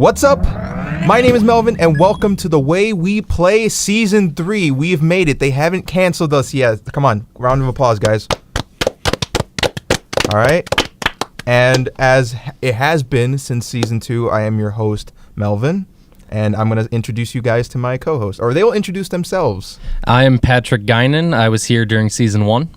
What's up? My name is Melvin, and welcome to The Way We Play Season 3. We've made it. They haven't canceled us yet. Come on, round of applause, guys. All right. And as it has been since Season 2, I am your host, Melvin, and I'm going to introduce you guys to my co-host, or they will introduce themselves. I am Patrick Guinan. I was here during Season 1.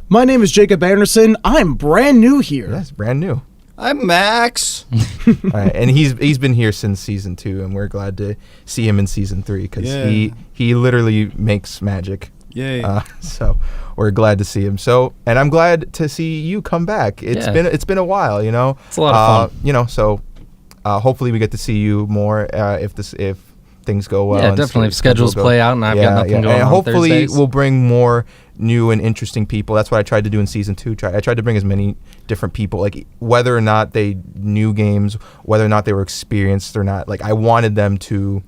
My name is Jacob Anderson. I'm brand new here. Yes, brand new. I'm Max. All right, and he's been here since Season 2, and we're glad to see him in Season 3 because he literally makes magic. Yay! So we're glad to see him. So, and I'm glad to see you come back. It's been a while, you know. It's a lot of fun, you know. So hopefully we get to see you more if things go well. Yeah, definitely. If schedules play out and I've got nothing going on hopefully Thursdays. We'll bring more new and interesting people. That's what I tried to do in Season 2. I tried to bring as many different people, like whether or not they knew games, whether or not they were experienced or not. Like I wanted them to,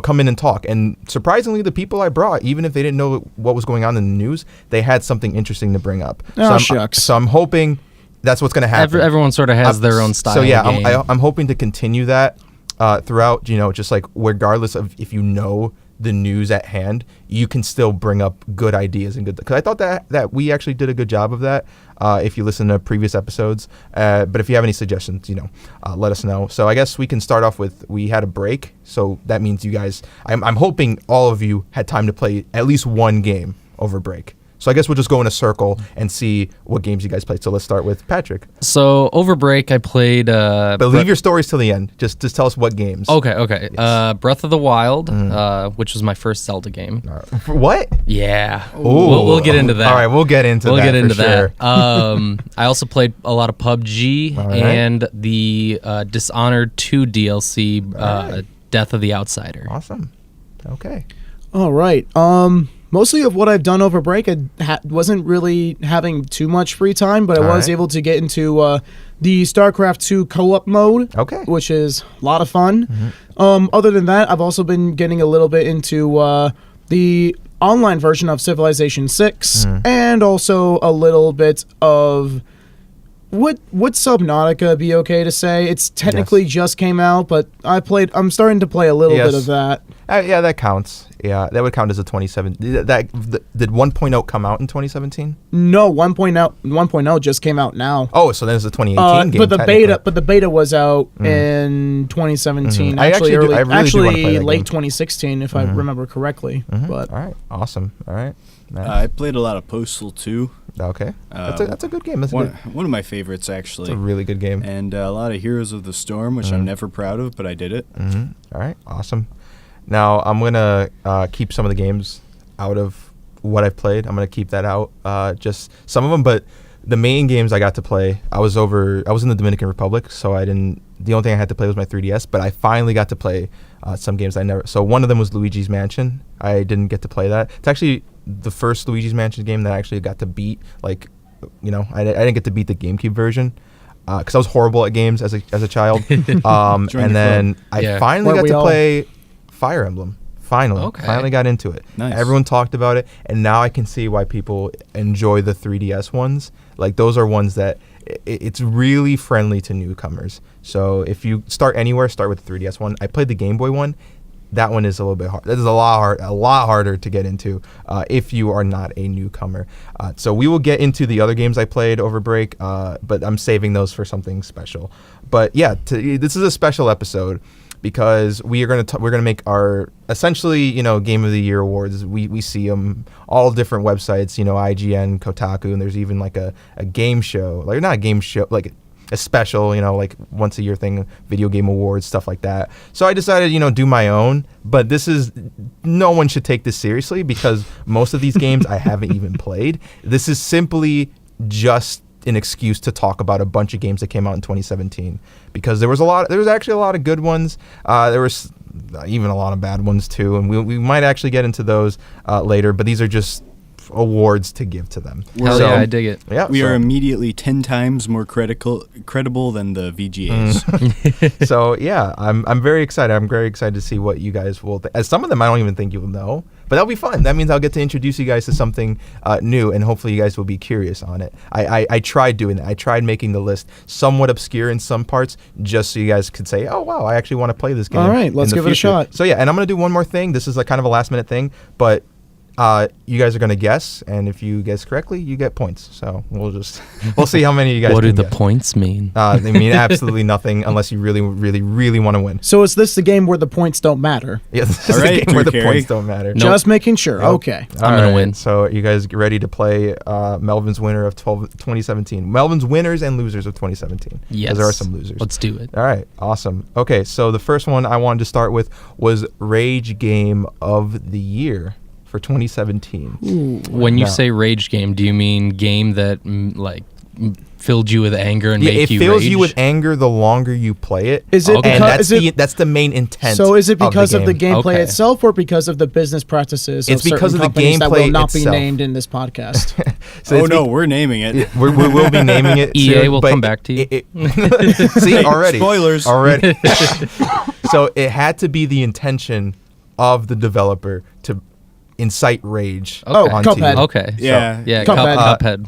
come in and talk. And surprisingly, the people I brought, even if they didn't know what was going on in the news, they had something interesting to bring up. Shucks. So I'm hoping that's what's going to happen. Everyone sort of has their own style. So yeah, of game. I'm hoping to continue that throughout. Just like regardless of if you know the news at hand, you can still bring up good ideas and good. Because I thought that we actually did a good job of that. If you listen to previous episodes, but if you have any suggestions, let us know. So I guess we can start off with we had a break, so that means you guys. I'm hoping all of you had time to play at least one game over break. So I guess we'll just go in a circle and see what games you guys played. So let's start with Patrick. So over break, I played. But leave your stories till the end. Just tell us what games. Okay. Yes. Breath of the Wild, which was my first Zelda game. What? Yeah. Ooh. We'll get into that. All right, we'll get into that. I also played a lot of PUBG and the Dishonored 2 DLC, Death of the Outsider. Awesome. Okay. All right. Mostly of what I've done over break, I wasn't really having too much free time, but I was able to get into the StarCraft 2 co-op mode, which is a lot of fun. Mm-hmm. Other than that, I've also been getting a little bit into the online version of Civilization 6, and also a little bit of... Would Subnautica be okay to say? It's technically just came out, but I'm starting to play a little bit of that. Yeah, that counts. Yeah, that would count as a 2017. Did 1.0 come out in 2017? No, 1.0 just came out now. Oh, so then it's a 2018 game. But the beta was out in 2017. Mm-hmm. Actually, late 2016, if I remember correctly. Mm-hmm. But all right, awesome. All right, nice. I played a lot of Postal 2. Okay, that's a good game. One of my favorites, actually. It's a really good game. And a lot of Heroes of the Storm, which I'm never proud of, but I did it. Mm-hmm. All right, awesome. Now I'm gonna keep some of the games out of what I've played. I'm gonna keep that out, just some of them. But the main games I got to play, I was in the Dominican Republic, so I didn't. The only thing I had to play was my 3DS. But I finally got to play some games I never. So one of them was Luigi's Mansion. I didn't get to play that. It's actually the first Luigi's Mansion game that I actually got to beat. Like, I didn't get to beat the GameCube version. Because I was horrible at games as a child. And then I finally got to play Fire Emblem. Finally got into it. Nice. Everyone talked about it, and now I can see why people enjoy the 3DS ones. Like, those are ones that it's really friendly to newcomers. So if you start anywhere, start with the 3DS one. I played the Game Boy one. That one is a little bit hard. That is a lot harder to get into if you are not a newcomer. So we will get into the other games I played over break, but I'm saving those for something special. But yeah, this is a special episode because we're gonna make our essentially Game of the Year awards. We see them all different websites, IGN, Kotaku, and there's even like a game show, like not a game show, like a special, like once a year thing, video game awards, stuff like that. So I decided, do my own, but no one should take this seriously because most of these games I haven't even played. This is simply just an excuse to talk about a bunch of games that came out in 2017 because there was actually a lot of good ones. There was even a lot of bad ones too, and we might actually get into those later, but these are just awards to give to them. Hell yeah, I dig it. Yeah, we are immediately 10 times more credible than the VGAs. So yeah, I'm very excited. I'm very excited to see what you guys will. As some of them I don't even think you'll know, But that'll be fun. That means I'll get to introduce you guys to something new, and hopefully you guys will be curious on it. I tried doing that. I tried making the list somewhat obscure in some parts, just so you guys could say, oh, wow, I actually want to play this game. All right, let's give it a shot. So, yeah, and I'm going to do one more thing. This is like kind of a last-minute thing, but you guys are going to guess, and if you guess correctly, you get points. So we'll see how many you guys What do the guess. points mean? They mean absolutely nothing unless you really, really, really want to win. So is this the game where the points don't matter? Yeah, this is the game where the points don't matter. Just making sure. Nope. Okay. I'm going to win. So you guys get ready to play Melvin's winner of 2017. Melvin's winners and losers of 2017. Yes. Because there are some losers. Let's do it. All right. Awesome. Okay, so the first one I wanted to start with was Rage Game of the Year for 2017. When you say rage game, do you mean game that filled you with anger and make you rage? It fills you with anger the longer you play it. Is it Okay. because, And that's the main intent. So is it because of the gameplay Okay. itself, or because of the business practices? It's of because certain of the companies that will gameplay not be itself. named in this podcast. So we're naming it. we will be naming it. EA soon, will but come back to you. See, already. Spoilers. Already. So it had to be the intention of the developer to incite rage Oh, onto Cuphead. you. Okay. Yeah. Yeah, Cuphead. Cuphead.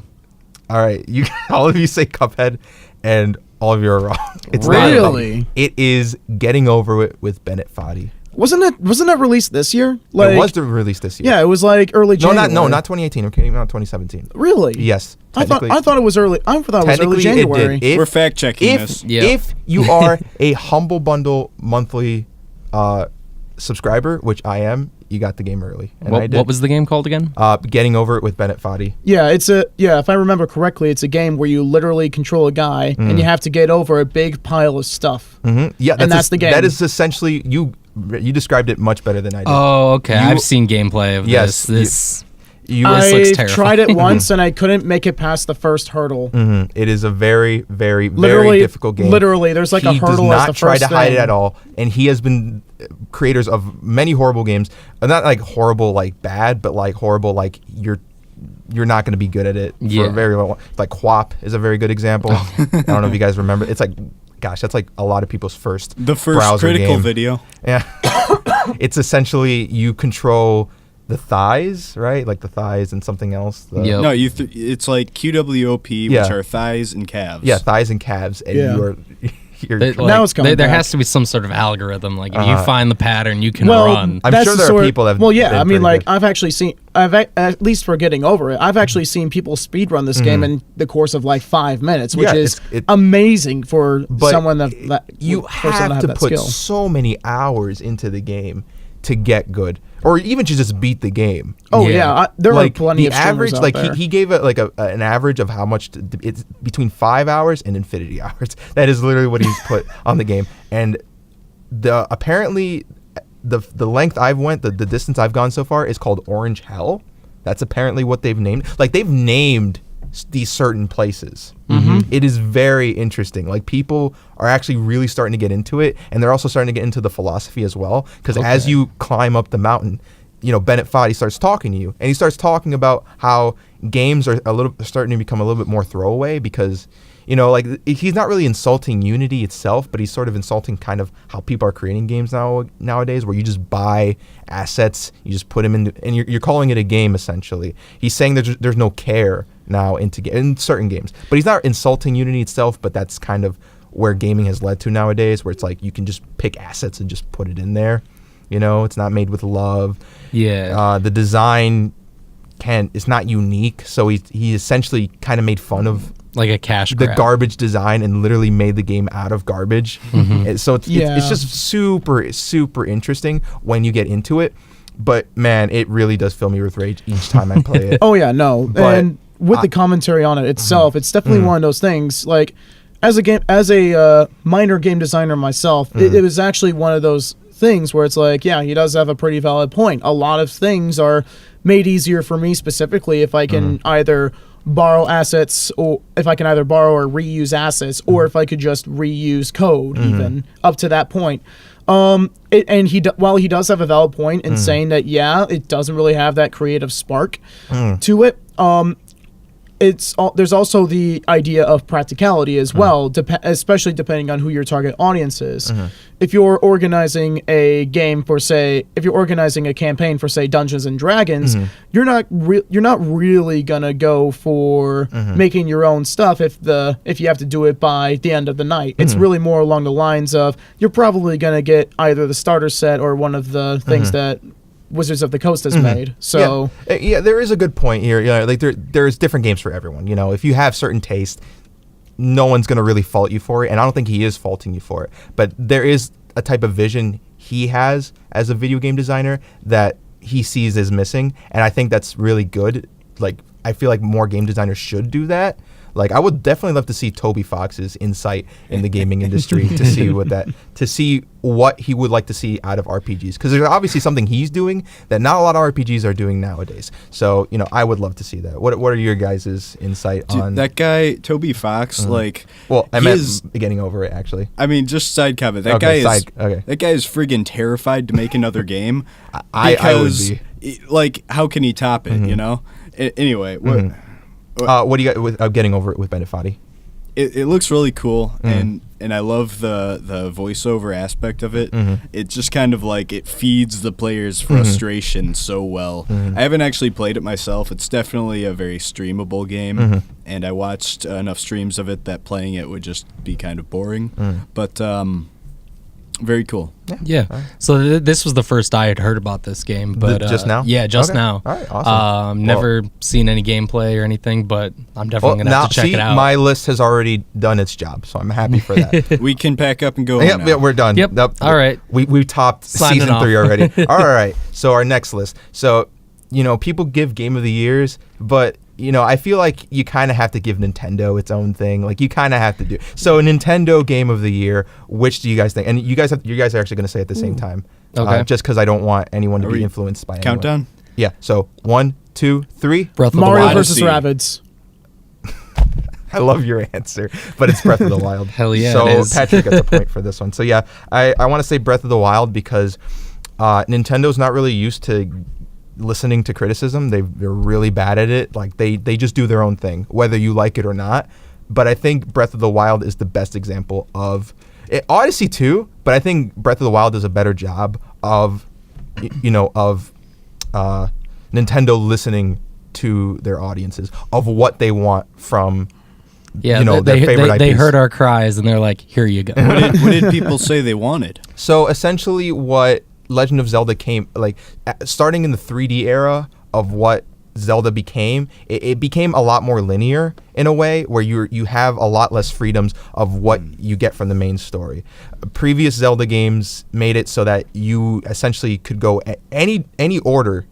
All right, all of you say Cuphead, and all of you are wrong. It's Really? not. It is Getting Over It with Bennett Foddy. Wasn't it released this year? It was released this year. Yeah, it was like early January. Not 2018. It came out 2017. Really? Yes. I thought it was early. I thought it was early January. It did. We're fact checking this. If you are a Humble Bundle monthly subscriber, which I am, you got the game early. And I did. What was the game called again? Getting Over It with Bennett Foddy. Yeah, if I remember correctly, it's a game where you literally control a guy and you have to get over a big pile of stuff. Mm-hmm. Yeah, that's the game. That is essentially you described it much better than I did. Oh, okay. You- I've seen gameplay of Yes, this. You This looks I terrifying. tried it once and I couldn't make it past the first hurdle. Mhm. It is a very, very, Literally, very difficult game. Literally, there's like a He hurdle does as not the try first to hide thing. it at all, and he has been creators of many horrible games. Not like horrible, like bad, but like horrible, like you're not going to be good at it for a very long. Like QWOP is a very good example. I don't know if you guys remember. It's like, gosh, that's like a lot of people's first browser critical game. video. Yeah, it's essentially you control the thighs, right? Like the thighs and something else. Yep. No, it's like QWOP, which are thighs and calves. Yeah, thighs and calves, and you're Now it's coming there back. has to be some sort of algorithm. Like if you find the pattern, you can Well, run. I'm that's sure the there are sort- people that have Well, yeah, been I mean, pretty like good. at least for Getting Over It, I've actually seen people speedrun this game in the course of like 5 minutes, which Yeah, is it- amazing for But someone that you for someone have to that put skill. so many hours into the game to get good, or even to just beat the game. Oh Yeah. yeah, there like are plenty the of streamers average, out like there. he gave it like an average of how much it's between 5 hours and infinity hours. That is literally what he's put on the game, and apparently the length I've went, the distance I've gone so far is called Orange Hell. That's apparently what they've named. Like they've named these certain places. It is very interesting. Like people are actually really starting to get into it, and they're also starting to get into the philosophy as well. Because as you climb up the mountain, Bennett Foddy starts talking to you, and he starts talking about how games are starting to become a little bit more throwaway because. Like he's not really insulting Unity itself, but he's sort of insulting kind of how people are creating games nowadays, where you just buy assets, you just put them in, and you're calling it a game essentially. He's saying there's no care now in certain games, but he's not insulting Unity itself. But that's kind of where gaming has led to nowadays, where it's like you can just pick assets and just put it in there. It's not made with love. Yeah. The design it's not unique, so he essentially kind of made fun of. Like a cash The grab. garbage design and literally made the game out of garbage. And so it's just super, super interesting when you get into it. But man, it really does fill me with rage each time I play it. Oh yeah, no, But and with the commentary on it itself, it's definitely one of those things. Like as a minor game designer myself, it was actually one of those things where it's like, yeah, he does have a pretty valid point. A lot of things are made easier for me specifically if I can either borrow assets, or if I can either borrow or reuse assets, or if I could just reuse code even up to that point. While he does have a valid point in saying that, yeah, it doesn't really have that creative spark to it. there's also the idea of practicality as well, especially depending on who your target audience is. If you're organizing a campaign for say Dungeons and Dragons, you're not really gonna go for making your own stuff if you have to do it by the end of the night. It's really more along the lines of you're probably gonna get either the starter set or one of the things that Wizards of the Coast has made. So yeah, there is a good point here. Like there's different games for everyone. If you have certain taste, no one's gonna really fault you for it, and I don't think he is faulting you for it. But there is a type of vision he has as a video game designer that he sees as missing, and I think that's really good. Like I feel like more game designers should do that. Like I would definitely love to see Toby Fox's insight in the gaming industry to see what he would like to see out of RPGs, because there's obviously something he's doing that not a lot of RPGs are doing nowadays. So I would love to see that. What are your guys' insight on that guy Toby Fox? Like, well, I meant getting over it actually. I mean, just side comment. That guy is friggin' terrified to make another game. I would be. Like, how can he top it? Anyway. What do you got with Getting Over It with Bennett Foddy? It looks really cool, and I love the voiceover aspect of it. It's just kind of like it feeds the player's frustration so well. I haven't actually played it myself. It's definitely a very streamable game, and I watched enough streams of it that playing it would just be kind of boring. But very cool. Yeah. So this was the first I had heard about this game, but just now? Yeah, just now. All right, awesome. Never seen any gameplay or anything, but I'm definitely gonna have to check it out. My list has already done its job, so I'm happy for that. We can pack up and go home now. Yeah, we're done. Yep. All right. We topped Signing season off. 3 already. All right. So our next list. So people give Game of the Years, but I feel like you kind of have to give Nintendo its own thing. Like you kind of have to do. So Nintendo Game of the Year, which do you guys think? And you guys are actually going to say at the same time. Okay. Just because I don't want anyone to be influenced by anyone. Countdown? Yeah. So 1, 2, 3. Breath of the Mario Wild. versus Rabbids. I love your answer, but it's Breath of the Wild. Hell yeah, So it is. Patrick gets a point for this one. So yeah, I want to say Breath of the Wild because Nintendo's not really used to listening to criticism. They're really bad at it. Like they just do their own thing, whether you like it or not. But I think Breath of the Wild is the best example of it. Odyssey too, but I think Breath of the Wild does a better job of Nintendo listening to their audiences, of what they want from their favorite IPs. They heard our cries and they're like, here you go. What did people say they wanted? So essentially what Legend of Zelda came, like starting in the 3D era of what Zelda became, it became a lot more linear in a way where you have a lot less freedoms of what you get from the main story. Previous Zelda games made it so that you essentially could go any order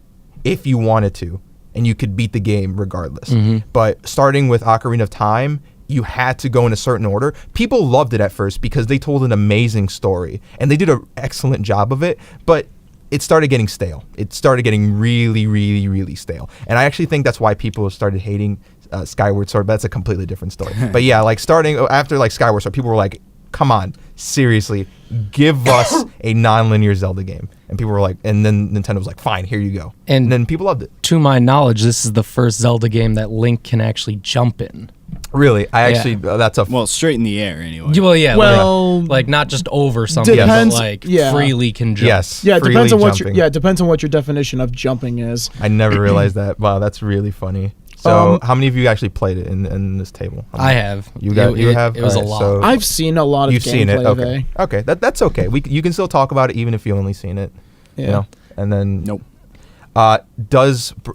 if you wanted to, and you could beat the game regardless. But starting with Ocarina of Time, you had to go in a certain order. People loved it at first because they told an amazing story, and they did an excellent job of it, but it started getting stale. It started getting really, really, really stale. And I actually think that's why people started hating Skyward Sword, but that's a completely different story. But yeah, like starting after like Skyward Sword, people were like, come on, seriously, give us a non-linear Zelda game. And people were like, and then Nintendo was like, fine, here you go. And then people loved it. To my knowledge, this is the first Zelda game that Link can actually jump in. Really? That's a... Well, straight in the air, anyway. Well, yeah. Well, like not just over something, depends, but like yeah. freely can jump. Yes. Yeah, it depends on jumping. it depends on what your definition of jumping is. I never realized that. Wow, that's really funny. So, how many of you actually played it in this table? I have. You have? It was All right, a lot. so I've seen a lot of you've seen it. gameplay. Okay, that's okay. You can still talk about it even if you only seen it. Yeah. And then Nope.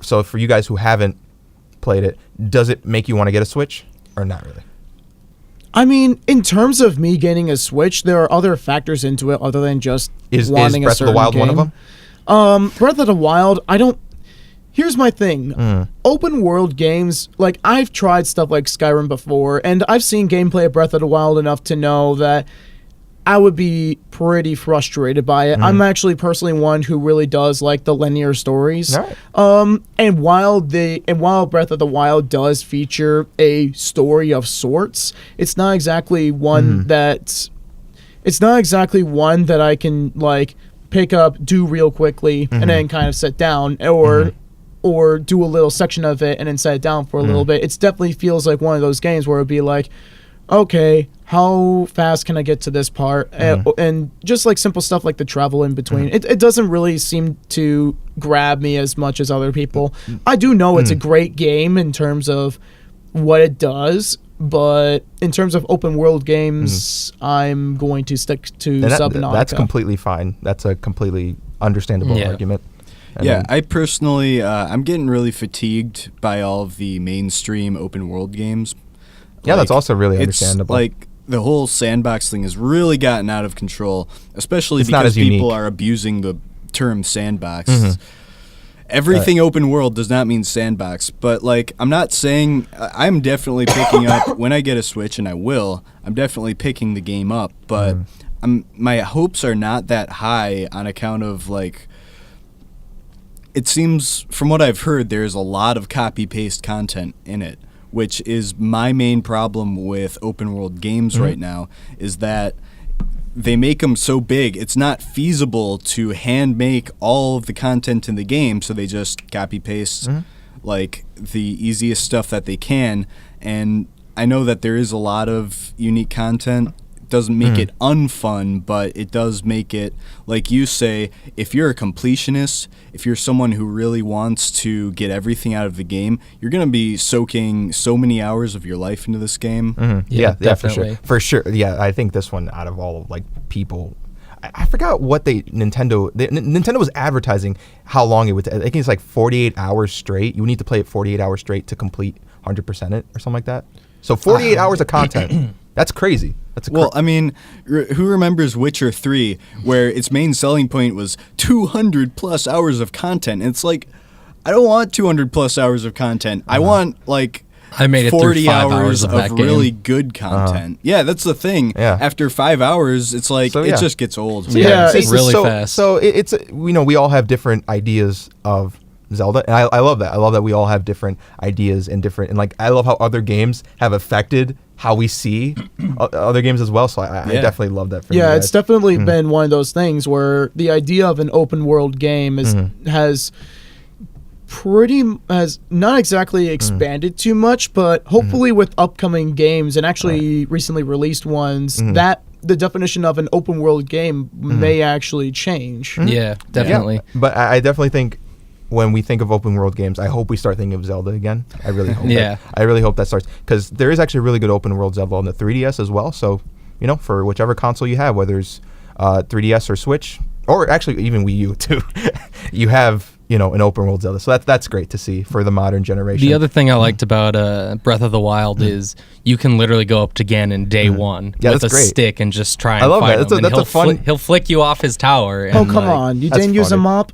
So for you guys who haven't played it, does it make you want to get a Switch or not really? I mean, in terms of me getting a Switch, there are other factors into it other than just wanting Breath a certain of the Wild game. one of them? Breath of the Wild, I don't... Here's my thing. Open world games, like I've tried stuff like Skyrim before, and I've seen gameplay of Breath of the Wild enough to know that I would be pretty frustrated by it. I'm actually personally one who really does like the linear stories. Right. And while Breath of the Wild does feature a story of sorts, it's not exactly one that I can like pick up, do real quickly, and then kind of sit down, or do a little section of it and then set it down for a little bit. It definitely feels like one of those games where it'd be like, okay, how fast can I get to this part? And just like simple stuff like the travel in between. It doesn't really seem to grab me as much as other people. I do know it's a great game in terms of what it does, but in terms of open world games, I'm going to stick to Subnautica. That's completely fine. That's a completely understandable argument. I personally, I'm getting really fatigued by all of the mainstream open world games. Yeah, that's also really understandable. Like the whole sandbox thing has really gotten out of control, especially because people are abusing the term sandbox. Everything open world does not mean sandbox, but like I'm not saying I'm definitely picking up when I get a Switch, and I will. I'm definitely picking the game up, but my hopes are not that high on account of like. It seems from what I've heard, there's a lot of copy paste content in it, which is my main problem with open world games right now. Is that they make them so big, it's not feasible to hand make all of the content in the game, so they just copy paste like the easiest stuff that they can. And I know that there is a lot of unique content. It doesn't make it unfun, but it does make it, like you say, if you're a completionist, if you're someone who really wants to get everything out of the game, you're going to be soaking so many hours of your life into this game. Yeah, definitely. For sure. Yeah, I think this one, out of all of like people, I forgot what Nintendo was advertising how long it would take. I think it's like 48 hours straight. You need to play it 48 hours straight to complete 100% it or something like that. So 48 hours of content. That's crazy. I mean, who remembers Witcher 3, where its main selling point was 200 plus hours of content? And it's like, I don't want 200 plus hours of content. I want like I made it 40 through 5 hours of of really good content. Yeah, that's the thing. Yeah. After 5 hours, it's like it just gets old. It's really fast. So it's we all have different ideas of Zelda, and I love that. I love that we all have different ideas and like I love how other games have affected how we see other games as well. So I definitely love that. It's definitely been one of those things where the idea of an open world game has not exactly expanded too much, but hopefully with upcoming games and actually recently released ones, that the definition of an open world game may actually change. Yeah, definitely. Yeah, but I definitely think when we think of open world games, I hope we start thinking of Zelda again. I really hope. I really hope that starts, because there is actually a really good open world Zelda on the 3DS as well. So, for whichever console you have, whether it's 3DS or Switch, or actually even Wii U too, you have an open world Zelda. So that's great to see for the modern generation. The other thing I liked about Breath of the Wild is you can literally go up to Ganon day one with a stick and just try and fight him. That's a fun. He'll flick you off his tower. And come on! You didn't use a mop.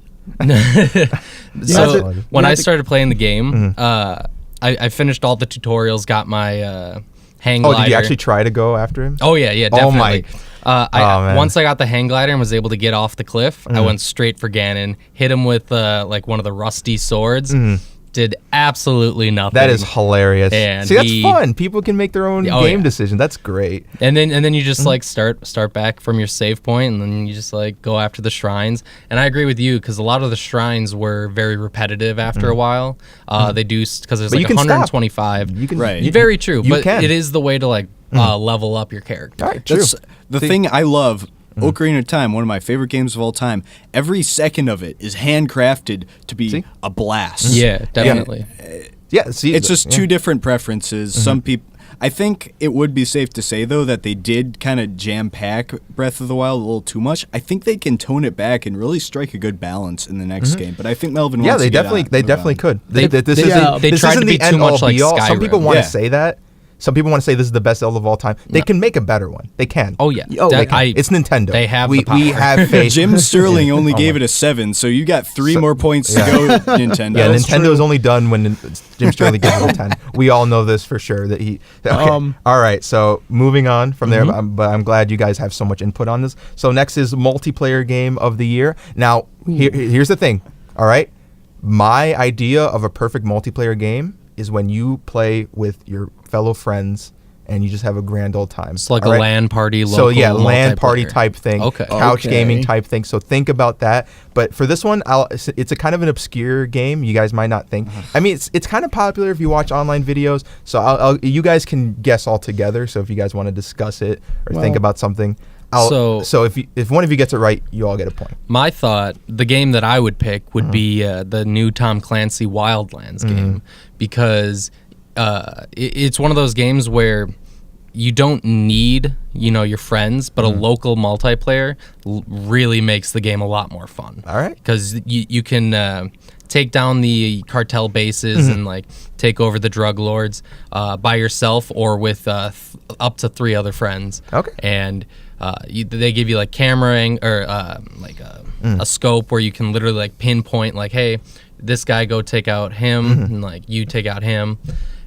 So when I started playing the game, I finished all the tutorials, got my hang glider. Oh, did you actually try to go after him? Oh yeah, definitely. Oh my. Once I got the hang glider and was able to get off the cliff, I went straight for Ganon, hit him with like one of the rusty swords. Did absolutely nothing. That is hilarious. And see, that's fun. People can make their own game decisions. That's great. And then you just like start back from your save point, and then you just like go after the shrines. And I agree with you, because a lot of the shrines were very repetitive after a while. They do, because there's like 125. You can, very true. But can. it is the way to like level up your character. All right, true. That's the thing I love. Ocarina of Time, one of my favorite games of all time. Every second of it is handcrafted to be a blast. Yeah, definitely. It's just two different preferences. Some people, I think it would be safe to say though that they did kind of jam pack Breath of the Wild a little too much. I think they can tone it back and really strike a good balance in the next game. But I think Melvin wants to they definitely could. They tried to be too much like Skyrim. Some people want to say that. Some people want to say this is the best Zelda of all time. They can make a better one. They can. Oh yeah. It's Nintendo. They have the power. We have faith. Jim Sterling only gave it a 7, so you got 3 more points to go, Nintendo. Yeah, Nintendo's only done when Jim Sterling gives it a 10. We all know this for sure. All right, so moving on from there, but I'm glad you guys have so much input on this. So next is multiplayer game of the year. Now, here's the thing. All right, my idea of a perfect multiplayer game is when you play with your fellow friends and you just have a grand old time. It's like a LAN party, local, so yeah, LAN party type thing, couch gaming type thing. So think about that. But for this one, it's a kind of an obscure game. You guys might not think. I mean, it's kind of popular if you watch online videos. So you guys can guess all together. So if you guys want to discuss it or think about something. So if one of you gets it right, you all get a point. My thought, the game that I would pick would be the new Tom Clancy Wildlands game, because it's one of those games where you don't need your friends, but a local multiplayer really makes the game a lot more fun. All right, because you can take down the cartel bases and like take over the drug lords by yourself or with up to 3 other friends. Okay, and they give you like cameraing or a scope where you can literally like pinpoint like, hey, this guy, go take out him, and like you take out him,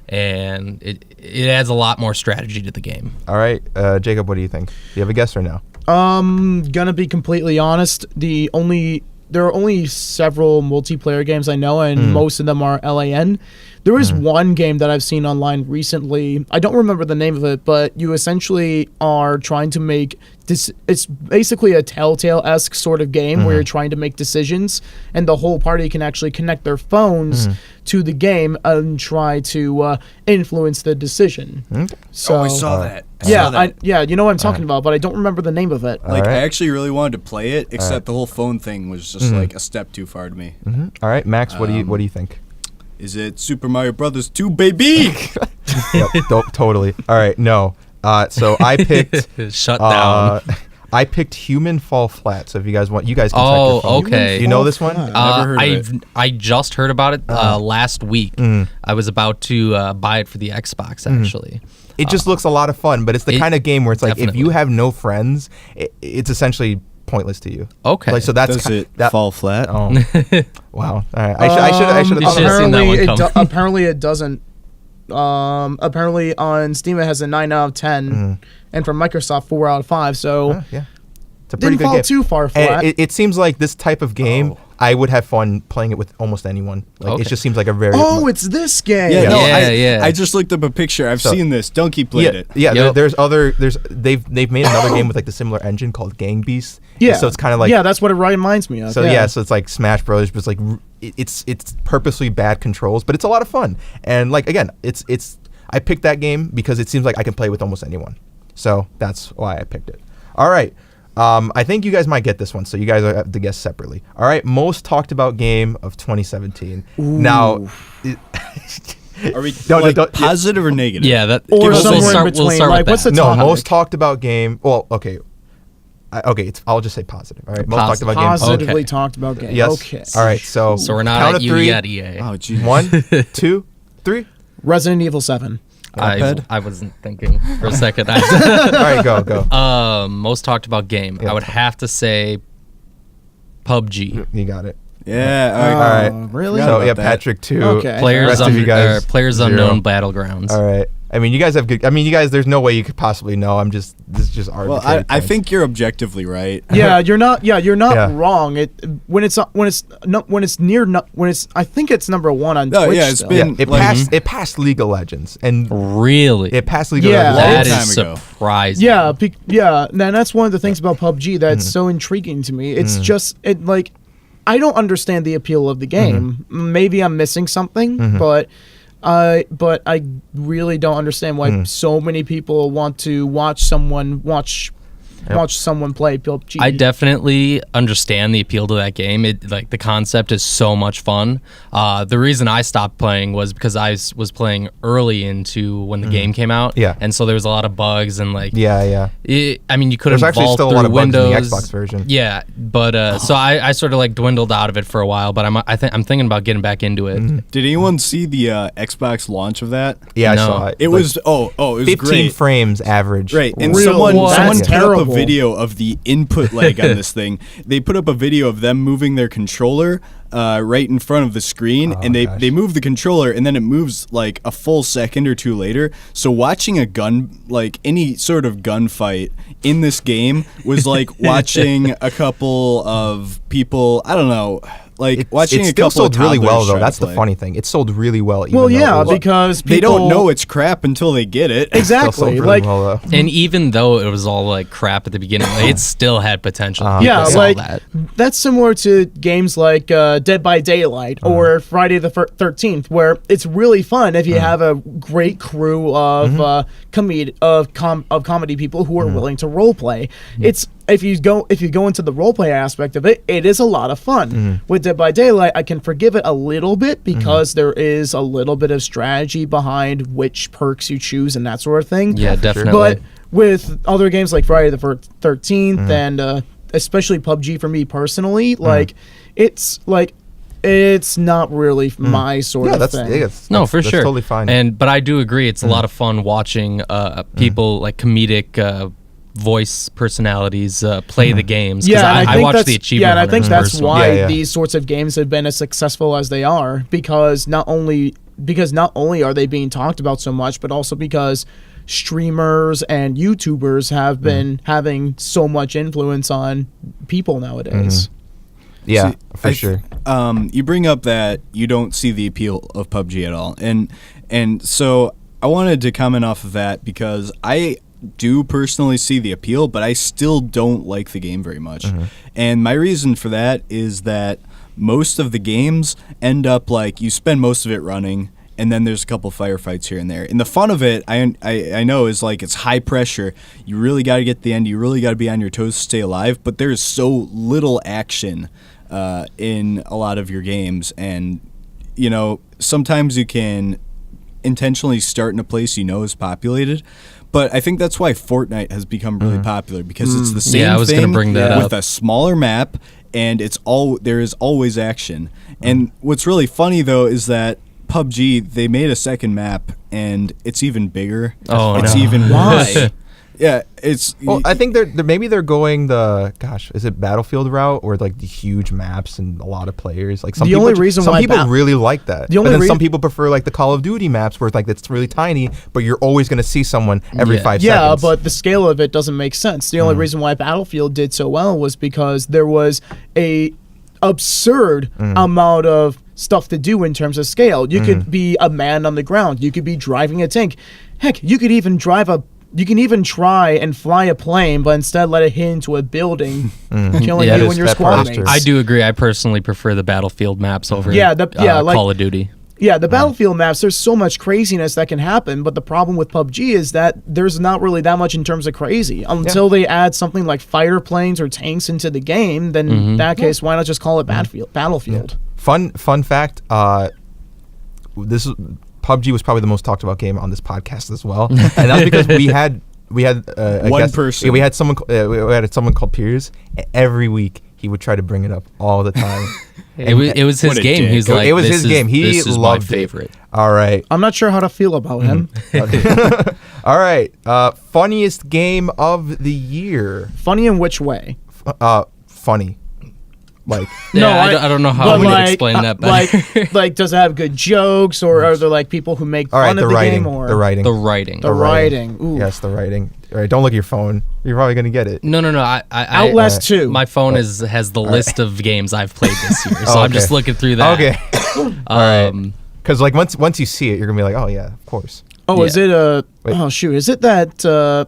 and it adds a lot more strategy to the game. All right, Jacob, what do you think? Do you have a guess or no? Gonna be completely honest. There are only several multiplayer games I know, and most of them are LAN. There is one game that I've seen online recently. I don't remember the name of it, but you essentially are trying to make this. It's basically a Telltale-esque sort of game where you're trying to make decisions, and the whole party can actually connect their phones to the game and try to influence the decision. So I saw that. You know what I'm talking about, but I don't remember the name of it. I actually really wanted to play it, except the whole phone thing was just like a step too far to me. All right, Max, what do you think? Is it Super Mario Brothers 2, baby? Yep, totally. All right, no. So I picked shut down. I picked Human Fall Flat. So if you guys want, you guys can check your phone. Okay. Do you know this one? Never heard of it. I just heard about it last week. I was about to buy it for the Xbox actually. It just looks a lot of fun, but it's the kind of game where it's like if you have no friends, it's essentially pointless to you. Okay. Like, so that's Does it fall flat? Oh. Wow. All right. I should have seen that one coming. Apparently it doesn't. Apparently on Steam it has a 9 out of 10, and from Microsoft 4 out of 5. So yeah, it's a pretty didn't good fall game. too far flat. It seems like this type of game, I would have fun playing it with almost anyone. Like it just seems like a very. Oh, it's this game. I just looked up a picture. I've seen this. Donkey played it. Yeah, they've made another game with like the similar engine called Gang Beasts. Yeah, so it's kind of like that's what it reminds me of. So so it's like Smash Brothers, but it's like it's purposely bad controls, but it's a lot of fun. And like again, I picked that game because it seems like I can play with almost anyone. So that's why I picked it. All right. I think you guys might get this one, so you guys have to guess separately. All right, most talked about game of 2017. Ooh. Now, are we positive or negative? Yeah, that or somewhere in between. We'll start like, what's the topic? Most talked about game. Well, okay. I'll just say positive. All right, most talked about game. Positively talked about game. Yes. Okay. All right, so we're not at you yet, EA. Oh, geez. 1, 2, 3. Resident Evil 7. I wasn't thinking for a second. All right, go. Most talked about game. I would have to say PUBG. You got it. Yeah. All right. Really? So yeah, Patrick 2. Okay. Players Players Unknown Battlegrounds. All right. I mean, you guys have good. I mean, you guys. There's no way you could possibly know. This is just arbitrary. Well, I think you're objectively right. Yeah, you're not. Yeah, you're not wrong. I think it's number 1 on Twitch. Yeah, it's been. It passed League of Legends, and really, it passed League of Legends. That is surprising. Yeah, and that's one of the things about PUBG that's so intriguing to me. It's just like I don't understand the appeal of the game. Maybe I'm missing something, but I really don't understand why so many people want to watch someone play PUBG. I definitely understand the appeal to that game. The concept is so much fun. The reason I stopped playing was because I was playing early into when the game came out. Yeah. And so there was a lot of bugs and like. Yeah. You couldn't vault through still a lot of Windows. Bugs in the Xbox version. Yeah, but so I sort of like dwindled out of it for a while. But I'm thinking about getting back into it. Did anyone see the Xbox launch of that? Yeah, No. I saw it. It was it was 15 great. frames average. Right, and Real? someone That's put terrible. up a video of the input lag on this thing. They put up a video of them moving their controller right in front of the screen, and they move the controller, and then it moves like a full second or two later. So watching a gun, like any sort of gunfight in this game, was like watching a couple of people, I don't know, Like watching it's a still couple sold of really well toddlers though. try to That's the play. funny thing. It sold really well. Well, yeah, because people, they don't know it's crap until they get it. Exactly. Still sold really like, well, though. And even though it was all like crap at the beginning, like, it still had potential. yeah, People saw like that. that's similar to games like Dead by Daylight or Friday the 13th, where it's really fun if you have a great crew of comedy people who are willing to role play. It's if you go into the role play aspect of it, it is a lot of fun. With Dead by Daylight, I can forgive it a little bit because there is a little bit of strategy behind which perks you choose and that sort of thing. Yeah, definitely. But with other games like Friday the 13th and especially PUBG for me personally, like it's not really my sort of thing. For sure, totally fine. But I do agree, it's a lot of fun watching people like comedic voice personalities play the games. Yeah, I watch the achievement. Yeah, and I think hunters that's personally. why these sorts of games have been as successful as they are, because not only are they being talked about so much, but also because streamers and YouTubers have been having so much influence on people nowadays. Yeah, See, for sure. You bring up that you don't see the appeal of PUBG at all, and so I wanted to comment off of that because I do personally see the appeal, but I still don't like the game very much. And my reason for that is that most of the games end up like you spend most of it running, and then there's a couple firefights here and there. And the fun of it, I know, is like it's high pressure. You really got to get to the end. You really got to be on your toes to stay alive. But there's so little action in a lot of your games, and you know sometimes you can intentionally start in a place you know is populated. But I think that's why Fortnite has become really popular, because it's the same I was thing gonna bring that with up. a smaller map, and there is always action. And what's really funny though is that PUBG, they made a second map, and it's even bigger. Oh, it's no. even Why? worse. Yeah, it's. Well, I think they're going is it Battlefield route, or like the huge maps and a lot of players? Like some people really like that. But then some people prefer like the Call of Duty maps where it's really tiny, but you're always going to see someone every 5 seconds. Yeah, but the scale of it doesn't make sense. The only reason why Battlefield did so well was because there was a absurd amount of stuff to do in terms of scale. You could be a man on the ground. You could be driving a tank. Heck, you could even try and fly a plane, but instead let it hit into a building, killing you and your squad mates. I do agree. I personally prefer the Battlefield maps over Call of Duty. Yeah, the Battlefield maps, there's so much craziness that can happen, but the problem with PUBG is that there's not really that much in terms of crazy. Until they add something like fighter planes or tanks into the game, then in that case, why not just call it Battlefield? Fun fact, this is... PUBG was probably the most talked about game on this podcast as well, and that's because we had one person. Yeah, we had someone called Piers. Every week he would try to bring it up all the time. It was his game. He's like, it was his game. He loved my favorite. All right. I'm not sure how to feel about him. All right. Funniest game of the year. Funny in which way? Funny. Like I don't know how we would explain that better. like does it have good jokes, or are there like people who make fun of the game? Or the writing. Ooh. Yes, the writing. All right, don't look at your phone. You're probably gonna get it. No. Outlast 2. My phone has the list of games I've played this year, so I'm just looking through that. Okay. All right. Because like once you see it, you're gonna be like, oh yeah, of course. Oh, is it is it that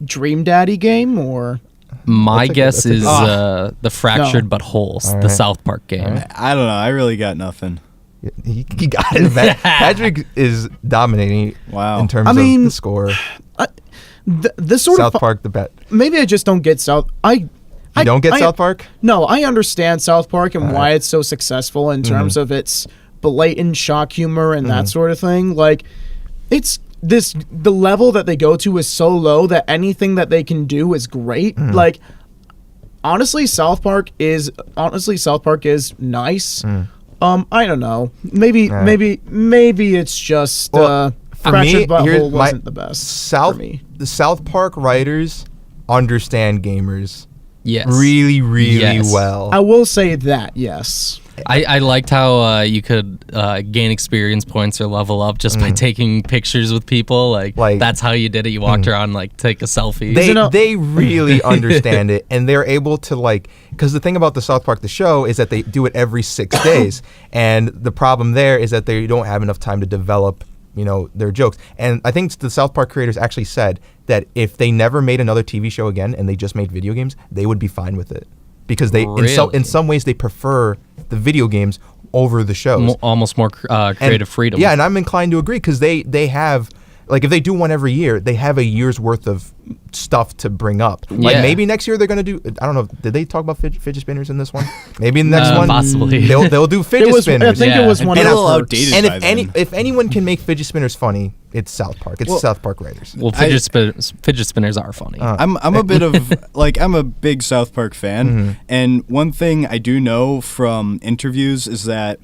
Dream Daddy game or? My guess is the Fractured But Whole, the South Park game. I don't know. I really got nothing. He got it. Patrick is dominating. Wow. In terms of the score. This sort South of Park, the bet. Maybe I just don't get South. You don't get South Park? No, I understand South Park and why it's so successful in terms of its blatant shock humor and that sort of thing. Like, the level that they go to is so low that anything that they can do is great. Like, honestly, South Park is nice. I don't know. Maybe it's just Fractured But Whole wasn't the best for me. The South Park writers understand gamers. Yes. Really, really well. I will say that, yes. I liked how you could gain experience points or level up just by taking pictures with people. Like that's how you did it. You walked around, like, take a selfie. They really understand it, and they're able to, because the thing about the South Park, the show, is that they do it every 6 days. And the problem there is that they don't have enough time to develop, their jokes. And I think the South Park creators actually said that if they never made another TV show again and they just made video games, they would be fine with it. Because they, in some ways, they prefer the video games over the shows. Almost more creative freedom. Yeah, and I'm inclined to agree because they have, if they do one every year, they have a year's worth of stuff to bring up. Maybe next year they're going to do, I don't know, did they talk about fidget spinners in this one? Maybe in the next one? Possibly. They'll do fidget spinners. I think it was one of the outdated. And if anyone can make fidget spinners funny, it's South Park. It's South Park writers. Well, fidget spinners are funny. I'm a bit of I'm a big South Park fan, and one thing I do know from interviews is that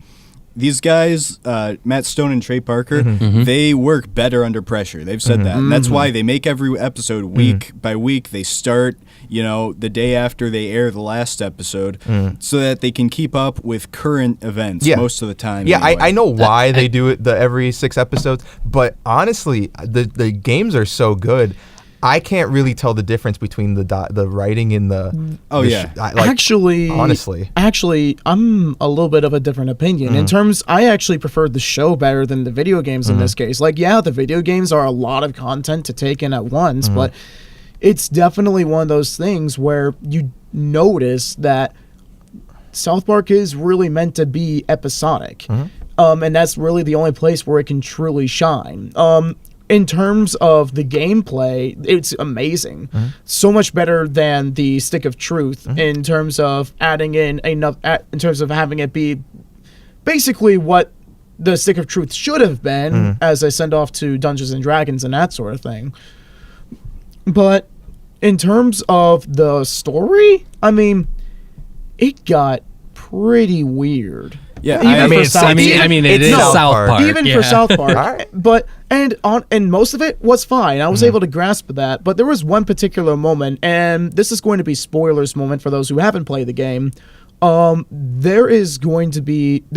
these guys, Matt Stone and Trey Parker, they work better under pressure. They've said that. And that's why they make every episode week by week. They start, the day after they air the last episode so that they can keep up with current events most of the time. Yeah, anyway. I know why they do it every 6 episodes, but honestly, the games are so good. I can't really tell the difference between the writing and the. Actually, I'm a little bit of a different opinion. In terms, I actually prefer the show better than the video games in this case. The video games are a lot of content to take in at once, but it's definitely one of those things where you notice that South Park is really meant to be episodic, and that's really the only place where it can truly shine. In terms of the gameplay, it's amazing. So much better than the Stick of Truth in terms of adding in enough, in terms of having it be basically what the Stick of Truth should have been as I send off to Dungeons and Dragons and that sort of thing. But in terms of the story, I mean, it got pretty weird. Yeah, it is South Park. Even for South Park. Right. But and most of it was fine. I was able to grasp that. But there was one particular moment, and this is going to be spoilers moment for those who haven't played the game. There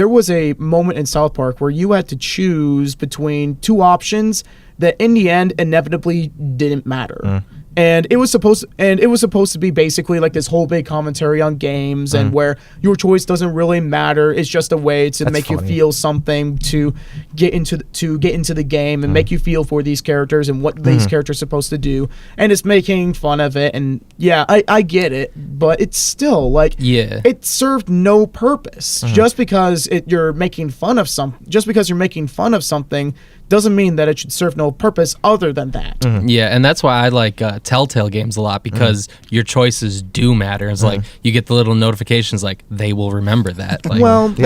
was a moment in South Park where you had to choose between 2 options that in the end inevitably didn't matter. And it was supposed to be basically like this whole big commentary on games and where your choice doesn't really matter. It's just a way to make you feel something, to get into the game and make you feel for these characters and what these characters are supposed to do. And it's making fun of it. And yeah, I get it, but it's still it served no purpose. Just because you're making fun of something doesn't mean that it should serve no purpose other than that. Yeah, and that's why I like Telltale games a lot, because your choices do matter. It's like you get the little notifications like they will remember that. Like, what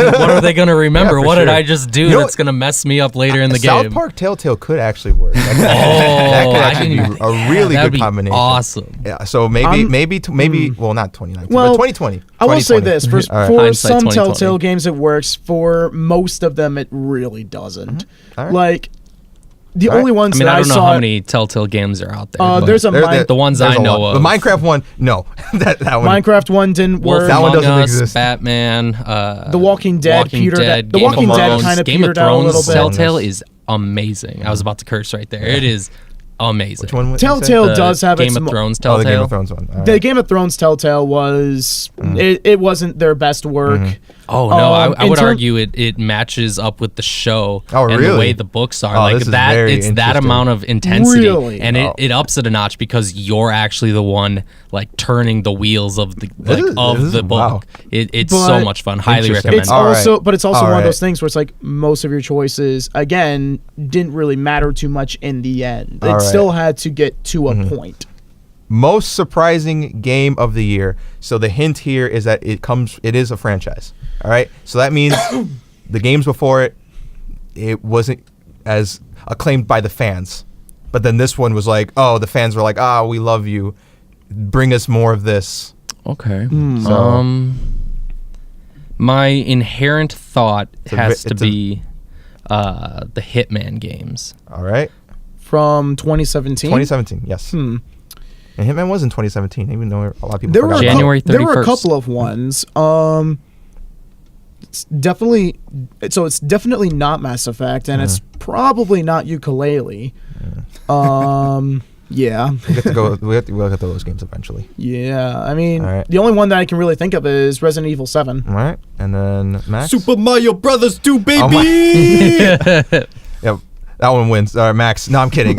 are they going to remember? What did I just do that's going to mess me up later in the game? South Park Telltale could actually work. That could actually be a really good combination. Awesome. Yeah, so maybe well, not 2019, but 2020. I will say this, for some Telltale games it works, for most of them it really doesn't. Right. The only ones that I don't know how many Telltale games are out there. There's the ones I know of. The Minecraft one, no. that one. Minecraft one didn't work. That one doesn't exist. Batman, The Walking Dead, The Walking Dead kind of petered out a little bit. Telltale is amazing. I was about to curse right there. It is amazing. Which one? Telltale does have Game of Thrones Telltale. The Game of Thrones one. The Game of Thrones Telltale was it wasn't their best work. Oh no, I would argue it matches up with the show and the way the books are. It's that amount of intensity, and it ups it a notch because you're actually the one turning the wheels of the book. Wow. It's so much fun. Highly recommend. It's also one of those things where it's most of your choices again didn't really matter too much in the end. It still had to get to a point. Most surprising game of the year. So the hint here is that it is a franchise. All right. So that means the games before it wasn't as acclaimed by the fans. But then this one was the fans were like, we love you. Bring us more of this. Okay. My inherent thought has to be the Hitman games. All right. From 2017? 2017, yes. And Hitman was in 2017, even though a lot of people forgot. January 31st. There were a couple of ones. it's definitely not Mass Effect, and it's probably not Ukulele. Yeah. We'll get to those games eventually. Yeah, I mean, the only one that I can really think of is Resident Evil 7. All right, and then Max? Super Mario Brothers 2, baby! Yep, that one wins. All right, Max. No, I'm kidding.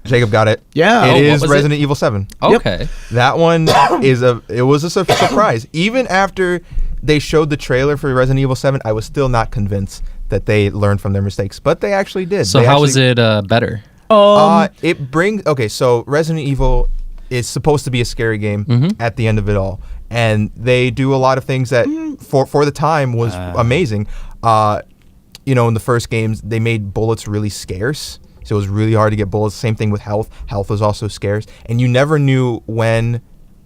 Jacob got it. Yeah. It is Resident Evil 7. Okay. Yep. That one was a surprise. Even after they showed the trailer for Resident Evil 7, I was still not convinced that they learned from their mistakes, but they actually did. So how is it better? It brings so Resident Evil is supposed to be a scary game at the end of it all, and they do a lot of things that for the time was amazing. In the first games they made bullets really scarce, so it was really hard to get bullets. Same thing with health. Health was also scarce, and you never knew when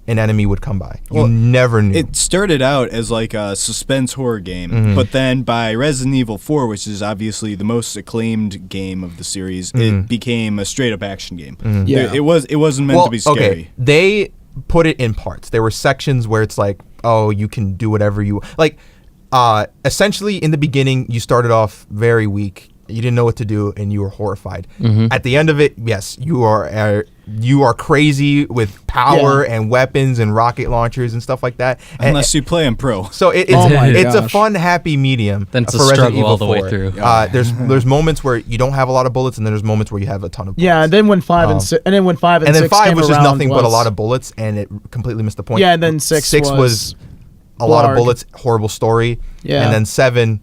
an enemy would come by. You never knew. It started out as like a suspense horror game, but then by Resident Evil 4, which is obviously the most acclaimed game of the series, it became a straight up action game. Yeah. It wasn't meant to be scary. Okay. They put it in parts. There were sections where it's like, oh, you can do whatever you like. Essentially, in the beginning, you started off very weak. You didn't know what to do, and you were horrified. At the end of it, yes, you are crazy with power and weapons and rocket launchers and stuff like that. Unless you play on pro. So it's a fun, happy medium. Then it's for a Resident struggle Evil all the 4. way through. There's moments where you don't have a lot of bullets, and then there's moments where you have a ton of bullets. Yeah, and then when 5 and 6 and 5 was just nothing but a lot of bullets, and it completely missed the point. Yeah, and then 6 was a lot of bullets, horrible story. Yeah, and then 7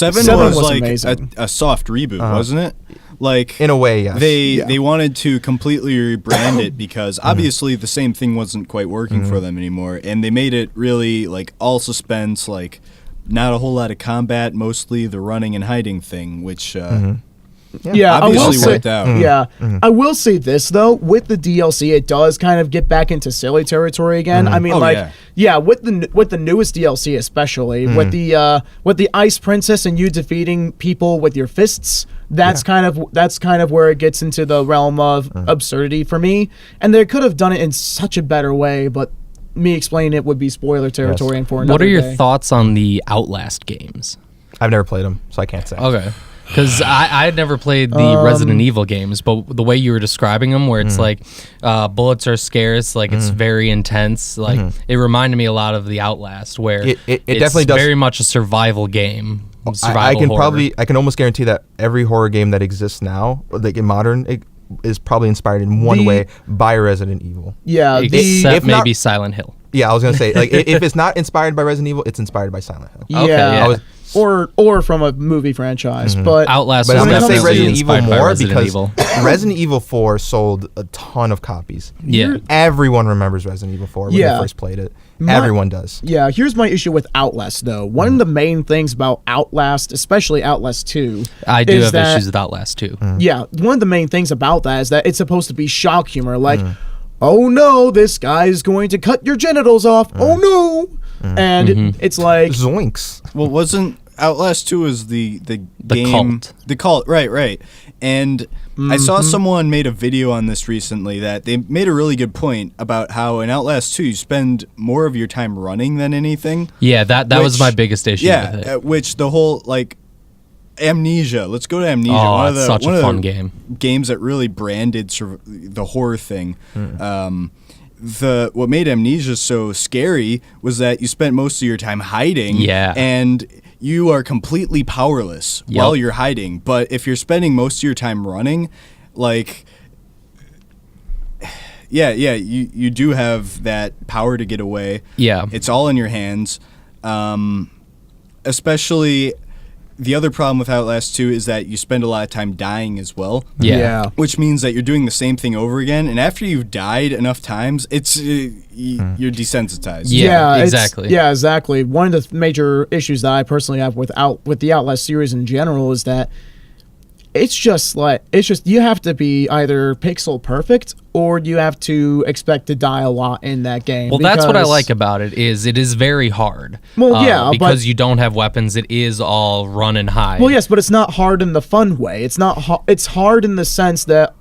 was like amazing. a soft reboot, wasn't it? Like in a way, yes. They wanted to completely rebrand it because obviously the same thing wasn't quite working for them anymore, and they made it really like all suspense, like not a whole lot of combat, mostly the running and hiding thing, which obviously worked out. Yeah, I will say this though, with the DLC, it does kind of get back into silly territory again. I mean, with the newest DLC, especially with the Ice Princess and you defeating people with your fists. That's kind of where it gets into the realm of absurdity for me. And they could have done it in such a better way, but me explaining it would be spoiler territory. And for another What are your day. thoughts on the Outlast games? I've never played them, so I can't say. Okay. Because I had never played the Resident Evil games, but the way you were describing them, where it's like bullets are scarce, like it's very intense, like it reminded me a lot of the Outlast, where it it's definitely does. Very much a survival game. I can almost guarantee that every horror game that exists now, like in modern, is probably inspired in one way by Resident Evil. Yeah, except maybe Silent Hill. Yeah, I was gonna say, like, if it's not inspired by Resident Evil, it's inspired by Silent Hill. Yeah, or from a movie franchise. But Outlast. But I'm gonna say definitely Resident Evil inspired by more Resident because Evil. Resident Evil 4 sold a ton of copies. Yeah, everyone remembers Resident Evil 4 when they first played it. Everyone does. Yeah, here's my issue with Outlast, though. One of the main things about Outlast, especially Outlast 2... I do have issues with Outlast 2. Yeah, one of the main things about that is that it's supposed to be shock humor. Like, oh no, this guy's going to cut your genitals off. Oh no! And it's like... Zoinks. Well, wasn't... Outlast 2 is the game... Cult. The cult, right. And I saw someone made a video on this recently that they made a really good point about how in Outlast 2 you spend more of your time running than anything. Yeah, that was my biggest issue with it. Which the whole, like, Amnesia. Let's go to Amnesia. Oh, it's such a fun game. Games that really branded the horror thing. What made Amnesia so scary was that you spent most of your time hiding. Yeah. And you are completely powerless while you're hiding. But if you're spending most of your time running, like, you do have that power to get away. Yeah. It's all in your hands. Especially... The other problem with Outlast 2 is that you spend a lot of time dying as well. Yeah. Which means that you're doing the same thing over again, and after you've died enough times, it's you're desensitized. Yeah, exactly. One of the major issues that I personally have with the Outlast series in general is that it's just you have to be either pixel perfect or you have to expect to die a lot in that game. Well, that's what I like about it is very hard. Well, because you don't have weapons, it is all run and hide. Well, yes, but it's not hard in the fun way. It's not. It's hard in the sense that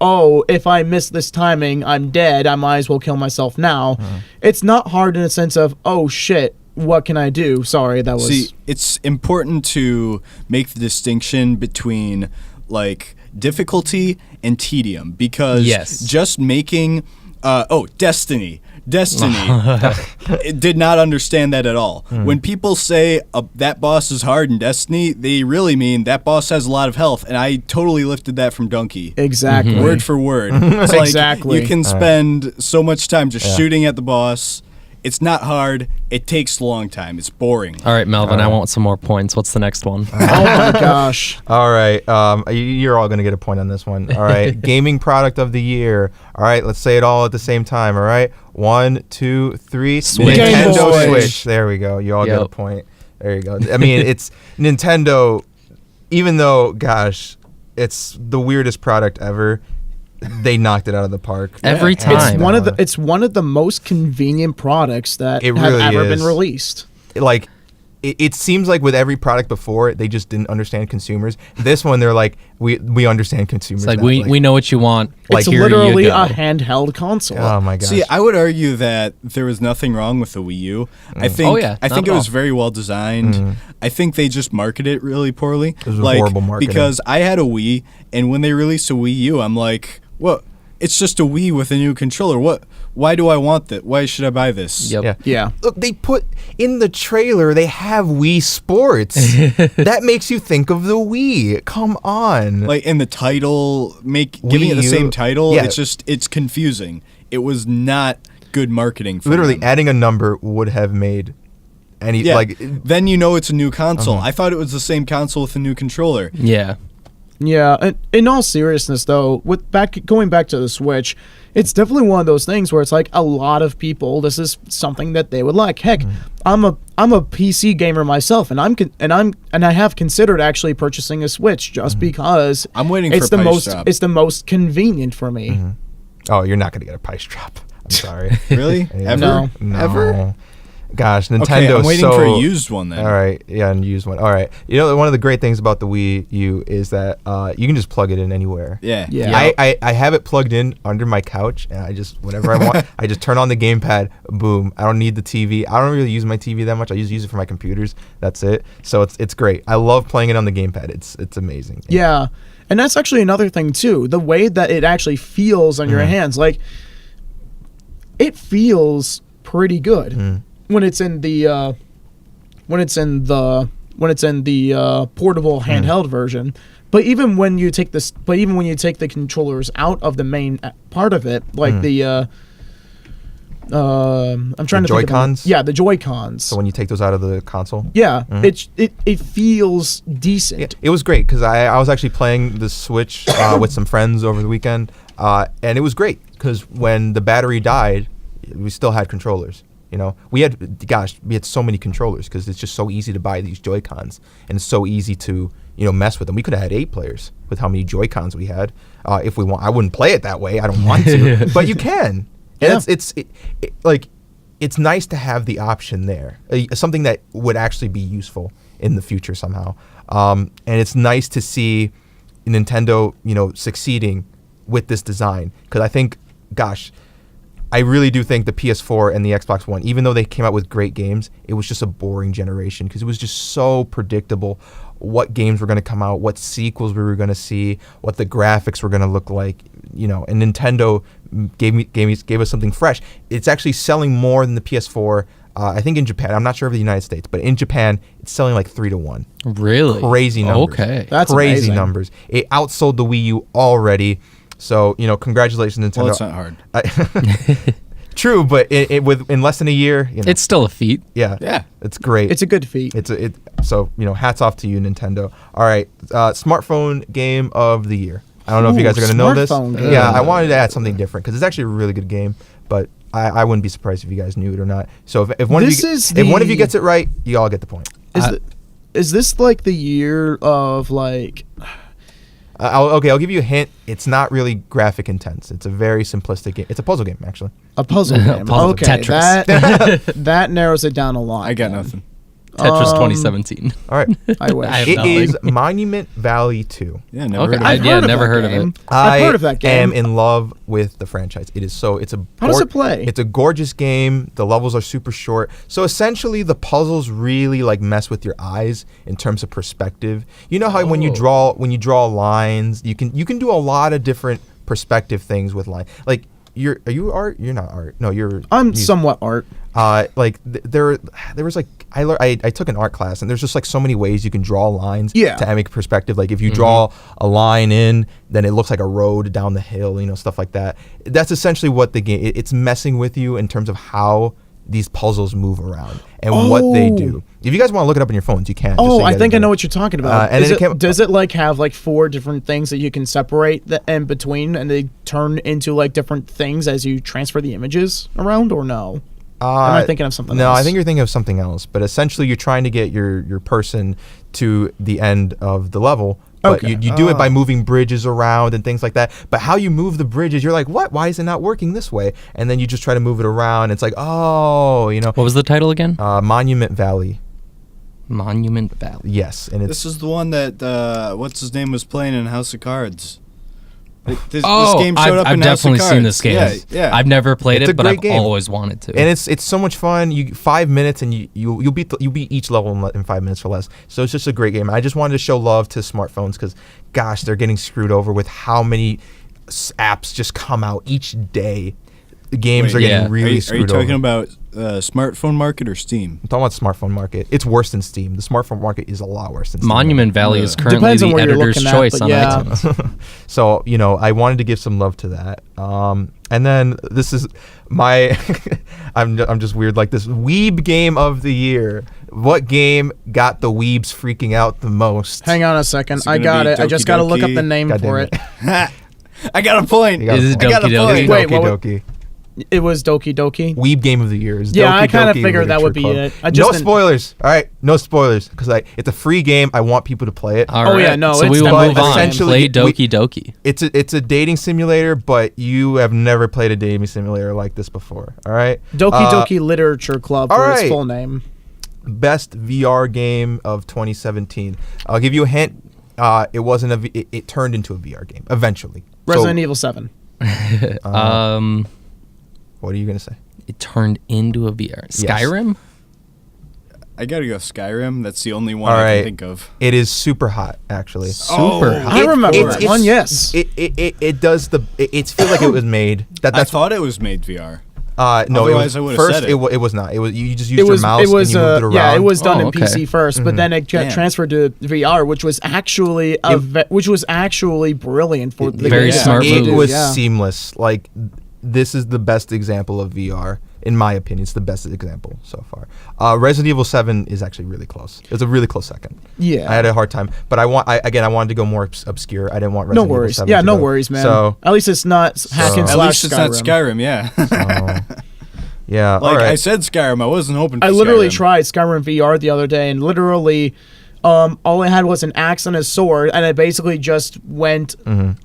if I miss this timing, I'm dead. I might as well kill myself now. It's not hard in the sense of shit. what can I do? Sorry, that was... See, it's important to make the distinction between, like, difficulty and tedium, because just making... Destiny. It did not understand that at all. When people say that boss is hard in Destiny, they really mean that boss has a lot of health, and I totally lifted that from Donkey. Exactly. Word for word. It's like exactly. You can spend so much time just shooting at the boss. It's not hard. It takes a long time. It's boring. All right, Melvin, I want some more points. What's the next one? Oh, my gosh. All right. You're all going to get a point on this one. All right. Gaming product of the year. All right. Let's say it all at the same time. All right. 1, 2, 3. Switch. Nintendo Switch. There we go. You all get a point. There you go. I mean, it's Nintendo, even though, gosh, it's the weirdest product ever. They knocked it out of the park every time. It's one of the most convenient products that have really ever been released. Like, it seems like with every product before, they just didn't understand consumers. This one, they're like, we understand consumers. It's like, now. we know what you want. It's like, literally a handheld console. Oh my gosh. See, I would argue that there was nothing wrong with the Wii U. I think it was very well designed. I think they just marketed it really poorly. It was horrible marketing. Because I had a Wii, and when they released a Wii U, I'm like, well, it's just a Wii with a new controller. Why do I want that? Why should I buy this? Yeah. Look, they put in the trailer, they have Wii Sports. That makes you think of the Wii. Come on. Like in the title, giving it the same title, it's confusing. It was not good marketing for literally them. Adding a number would have made then you know it's a new console. I thought it was the same console with a new controller. Yeah. Yeah, in all seriousness, though, going back to the Switch, it's definitely one of those things where it's like a lot of people. This is something that they would like. Heck, I'm a PC gamer myself, and I have considered actually purchasing a Switch just because I'm waiting it's for the price most drop. it's the most convenient for me. Oh, you're not gonna get a price drop. I'm sorry. Really? No. Ever? Gosh, Nintendo. Okay, I'm waiting for a used one then. All right, yeah, and used one. All right, you know, one of the great things about the Wii U is that you can just plug it in anywhere. Yeah. I have it plugged in under my couch, and I just whenever I want, I just turn on the gamepad. Boom. I don't need the TV. I don't really use my TV that much. I just use it for my computers. That's it. So it's great. I love playing it on the gamepad. It's amazing. Yeah, and that's actually another thing too. The way that it actually feels on your hands, like it feels pretty good. When it's in the portable handheld version, but even when you take the controllers out of the main part of it, like I'm trying to Joy-Cons? think of the Joy-Cons. So when you take those out of the console, it feels decent. Yeah, it was great because I was actually playing the Switch with some friends over the weekend, and it was great because when the battery died, we still had controllers. You know, we had so many controllers because it's just so easy to buy these Joy-Cons, and it's so easy to, mess with them. We could have had 8 players with how many Joy-Cons we had. If we want, I wouldn't play it that way. I don't want to, but you can. And it's nice to have the option there, something that would actually be useful in the future somehow. And it's nice to see Nintendo, succeeding with this design because I think, I really do think the PS4 and the Xbox One, even though they came out with great games, it was just a boring generation because it was just so predictable what games were going to come out, what sequels we were going to see, what the graphics were going to look like, and Nintendo gave us something fresh. It's actually selling more than the PS4. I think in Japan, I'm not sure of the United States, but in Japan, it's selling like 3 to 1. Really? Crazy numbers. Okay. That's crazy amazing. numbers. It outsold the Wii U already. So, congratulations, Nintendo. Well, it's not hard. True, but in less than a year, it's still a feat. Yeah, it's great. It's a good feat. So hats off to you, Nintendo. All right, smartphone game of the year. I don't know if you guys are gonna know this. Game. Yeah, I wanted to add something different because it's actually a really good game, but I wouldn't be surprised if you guys knew it or not. So if one of you gets it right, you all get the point. Is this like the year of like? I'll give you a hint. It's not really graphic intense. It's a very simplistic game. It's a puzzle game, actually. A puzzle game. Puzzle okay, Tetris. that narrows it down a lot. I got nothing. Tetris 2017. All right. I wish. have It nothing. is Monument Valley 2. Yeah, never Okay. heard of I've it. heard of never that heard of game. it. I've heard of that game. I am in love with the franchise. It is so. It's a. How does it play? It's a gorgeous game. The levels are super short. So essentially, the puzzles really like mess with your eyes in terms of perspective. You know how when you draw lines, you can do a lot of different perspective things with line. Like are you art? You're not art. No, you're. I'm somewhat art. There was like I took an art class, and there's just like so many ways you can draw lines to make perspective. Like if you draw a line in, then it looks like a road down the hill, stuff like that. That's essentially what the game. It's messing with you in terms of how these puzzles move around and what they do. If you guys want to look it up on your phones, you can. I think I know what you're talking about. And does it like have like 4 different things that you can separate in between, and they turn into like different things as you transfer the images around, or no? Am I thinking of something else? No, I think you're thinking of something else. But essentially, you're trying to get your person to the end of the level. But you do it by moving bridges around and things like that. But how you move the bridges, you're like, what? Why is it not working this way? And then you just try to move it around. It's like, What was the title again? Monument Valley. Monument Valley. Yes, and This is the one that what's his name was playing in House of Cards. This Oh, game showed up I've in House of definitely Cards. seen this game. Yeah. I've never played It's a it, but great I've game. always wanted to. and it's so much fun. You 5 minutes and you beat each level in 5 minutes or less. So it's just a great game. I just wanted to show love to smartphones because, gosh, they're getting screwed over with how many apps just come out each day. The games Wait, are getting really Are you screwed talking over. about smartphone market or Steam? I'm talking about the smartphone market. It's worse than Steam. The smartphone market is a lot worse than Steam. Monument Valley is currently Depends on the where you're editor's looking at, choice but on yeah. iTunes. So, I wanted to give some love to that. And then this is my I'm just weird like this. Weeb game of the year. What game got the weebs freaking out the most? Hang on a second. Is it I gonna got be it. I just got to look up Doki the name God for damn it. I got a point. You got Is a it point. I got a Doki point. Doki? Wait, Doki what Doki. It was Doki Doki. Weeb game of the year is Yeah, Doki I kinda Doki figured that would Literature be Club. it. I just No didn't- spoilers. All right, no spoilers because it's a free game. I want people to play it. All Oh, right. yeah, no, so it's we will definitely move on. essentially- Play Doki Doki. It's a dating simulator, but you have never played a dating simulator like this before. All right. Doki Doki Literature Club all for its right. full name. Best VR game of 2017. I'll give you a hint. It wasn't it turned into a VR game eventually. Resident Evil 7. What are you gonna say? It turned into a VR. Skyrim? I gotta go Skyrim. That's the only one All I right. can think of. It is super hot, actually. Super hot. I remember that one, yes. It does it feels like it was made. I That's thought it was made VR. no. Otherwise, I It would've was, first, said it. it was not. It was you just used your mouse and you moved it around. Yeah, it was done Oh, in okay. PC first, but then it got Damn. transferred to VR, which was actually brilliant for the Very game. smart It move. was Yeah. seamless. Like this is the best example of VR. In my opinion, it's the best example so far. Resident Evil 7 is actually really close. It was a really close second. Yeah. I had a hard time, but I wanted to go more obscure. I didn't want No Resident Evil worries. 7 Yeah, to no go. worries, man. So, At least it's not hack and At slash least it's not Skyrim, yeah. yeah, Like all right. I said Skyrim, I wasn't hoping for I literally Skyrim. tried Skyrim VR the other day, and literally, all I had was an axe and a sword, and I basically just went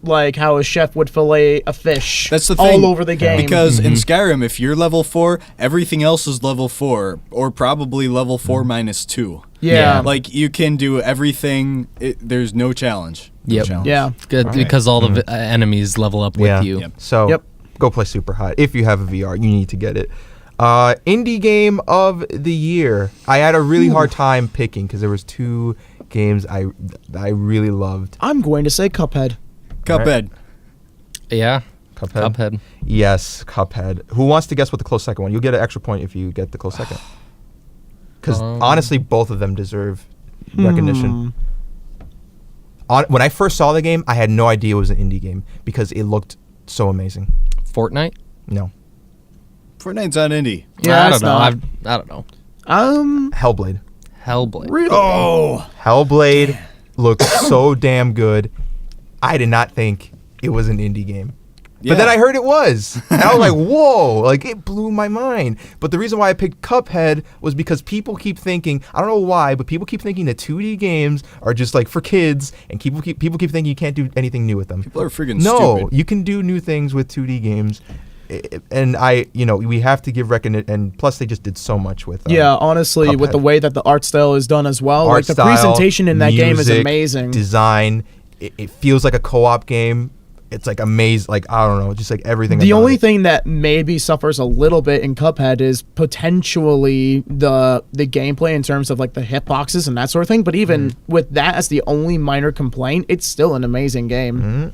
like how a chef would fillet a fish. That's the thing. all over the game. Because in Skyrim, if you're level 4, everything else is level 4, or probably level 4 minus 2. yeah, Like, you can do everything. There's no challenge. No Yep. challenge. yeah. Good, because all the enemies level up with yeah. you. Yep. So Yep. go play Super Hot. If you have a VR, you need to get it. Indie game of the year. I had a really hard time picking because there was 2 games I really loved. I'm going to say Cuphead. Cuphead. Yeah. Cuphead. Cuphead. Yes, Cuphead. Who wants to guess what the close second one? You'll get an extra point if you get the close second. Because honestly, both of them deserve recognition. When I first saw the game, I had no idea it was an indie game because it looked so amazing. Fortnite? No. Fortnite's not indie. Yeah, I it's don't know. not. I don't know. Hellblade. Hellblade. Really? Oh! Hellblade looked so damn good. I did not think it was an indie game. But then I heard it was. And I was like, whoa, like it blew my mind. But the reason why I picked Cuphead was because people keep thinking, I don't know why, but people keep thinking that 2D games are just like for kids, and people keep thinking you can't do anything new with them. People are freaking No, stupid. you can do new things with 2D games. and we have to give recognition, and plus they just did so much with. Honestly, Cuphead. With the way that the art style is done as well, Art the style, presentation in that game is music, amazing. Design, it feels like a co-op game. It's like amazing, like I don't know, just like everything. The only thing that maybe suffers a little bit in Cuphead is potentially the gameplay in terms of like the hitboxes and that sort of thing. But even with that as the only minor complaint, it's still an amazing game.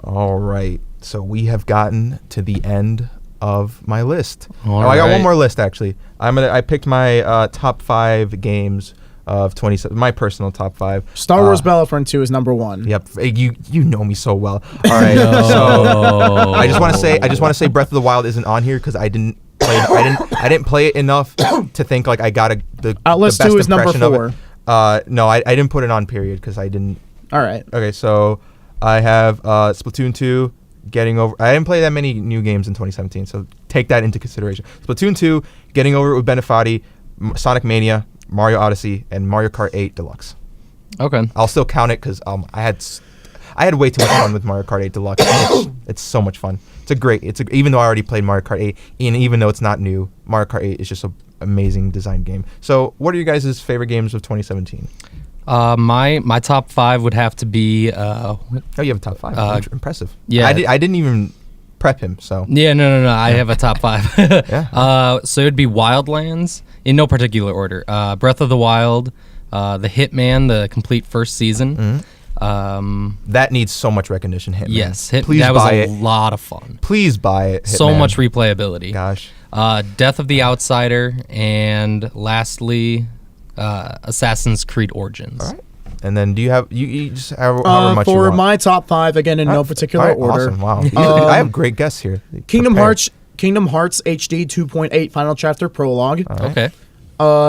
All right, so we have gotten to the end of my list. I got one more list actually. I picked my top 5 games of 27, my personal top 5. Star Wars Battlefront 2 is number 1. Yep, you know me so well. All right, so I just want to say Breath of the Wild isn't on here because I didn't play it enough to think like I got the Outlast best 2 is number impression 4. of it. No, I didn't put it on period because I didn't. All right. Okay, so I have Splatoon 2 getting over. I didn't play that many new games in 2017, so take that into consideration. Splatoon 2 getting over it with Benefati, Sonic Mania, Mario Odyssey, and Mario Kart 8 Deluxe. Okay. I'll still count it because I had way too much fun with Mario Kart 8 Deluxe. It's so much fun. Even though I already played Mario Kart 8, and even though it's not new, Mario Kart 8 is just an amazing design game. So, what are you guys' favorite games of 2017? My top 5 would have to be. Oh, you have a top 5. Impressive. Yeah, I didn't even prep him. So yeah, no. I have a top 5. Yeah. So it'd be Wildlands in no particular order. Breath of the Wild, the Hitman, the complete first season. That needs so much recognition. Hitman. Yes, please that buy was a lot of fun. Please buy it. Hitman. So much replayability. Gosh. Death of the Outsider, and lastly, Assassin's Creed Origins. All right. And then do you have you just however much for you want. my top 5 again in no particular order. Awesome. Wow. I have great guests here. Kingdom Hearts HD 2.8 Final Chapter Prologue. Right. Okay.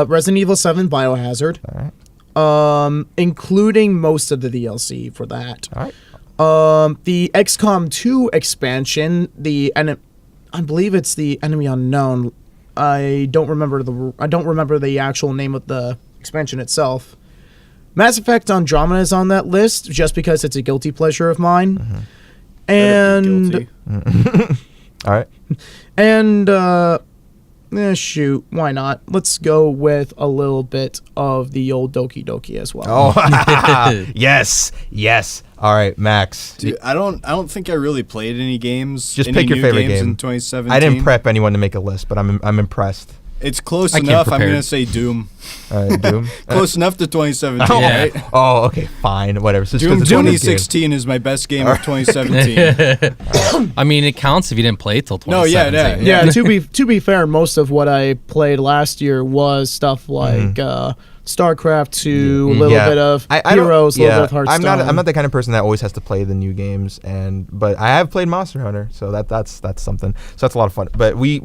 Resident Evil 7 Biohazard. All right. Including most of the DLC for that. All right. The XCOM 2 expansion, I believe it's the Enemy Unknown. I don't remember the actual name of the expansion itself. Mass Effect Andromeda is on that list just because it's a guilty pleasure of mine. Mm-hmm. And all right. And shoot, why not? Let's go with a little bit of the old Doki Doki as well. Oh, yes. All right, Max. Dude, I don't think I really played any games. Just pick your favorite game in 2017. I didn't prep anyone to make a list, but I'm impressed. It's close enough. I'm gonna say Doom. Doom. Close enough to 2017, right? Oh, okay, fine, whatever. So Doom 2016 is my best game of 2017. I mean, it counts if you didn't play it till 2017. Yeah. To be fair, most of what I played last year was stuff like StarCraft 2, a little bit of Heroes, a little bit of Hearthstone. I'm not the kind of person that always has to play the new games, but I have played Monster Hunter, so that's something. So that's a lot of fun. But we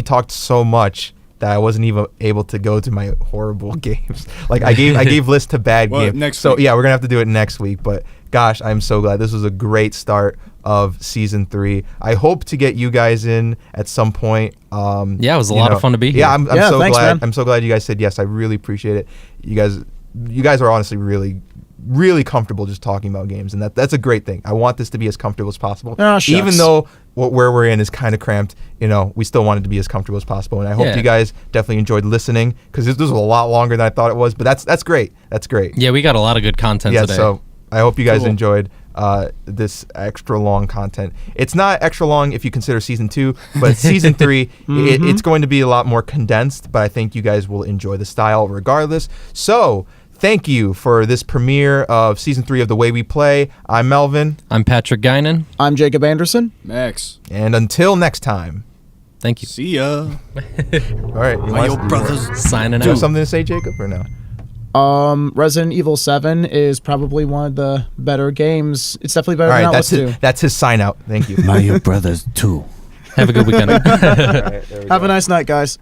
talked so much that I wasn't even able to go to my horrible games. Like I gave lists to bad games. Next so week. Yeah, we're gonna have to do it next week. But gosh, I'm so glad. This was a great start of season 3. I hope to get you guys in at some point. Yeah, it was a lot of fun to be here. Yeah, I'm so thanks, glad. man. I'm so glad you guys said yes. I really appreciate it. You guys are honestly really, really comfortable just talking about games, and that's a great thing. I want this to be as comfortable as possible. Oh, shucks. Even though where we're in is kind of cramped, we still want it to be as comfortable as possible. And I hope you guys definitely enjoyed listening, because this was a lot longer than I thought it was. But that's great. That's great. Yeah, we got a lot of good content today. So I hope you guys enjoyed this extra long content. It's not extra long if you consider season 2, but season 3, it's going to be a lot more condensed, but I think you guys will enjoy the style regardless. So thank you for this premiere of season 3 of The Way We Play. I'm Melvin. I'm Patrick Guinan. I'm Jacob Anderson. Max. And until next time. Thank you. See ya. All right. My brothers. Signing Do you have out. something to say, Jacob, or no? Resident Evil 7 is probably one of the better games. It's definitely better than Outlast 2. That's his sign out. Thank you. Mario Brothers 2. Have a good weekend. All right, there we Have go. a nice night, guys.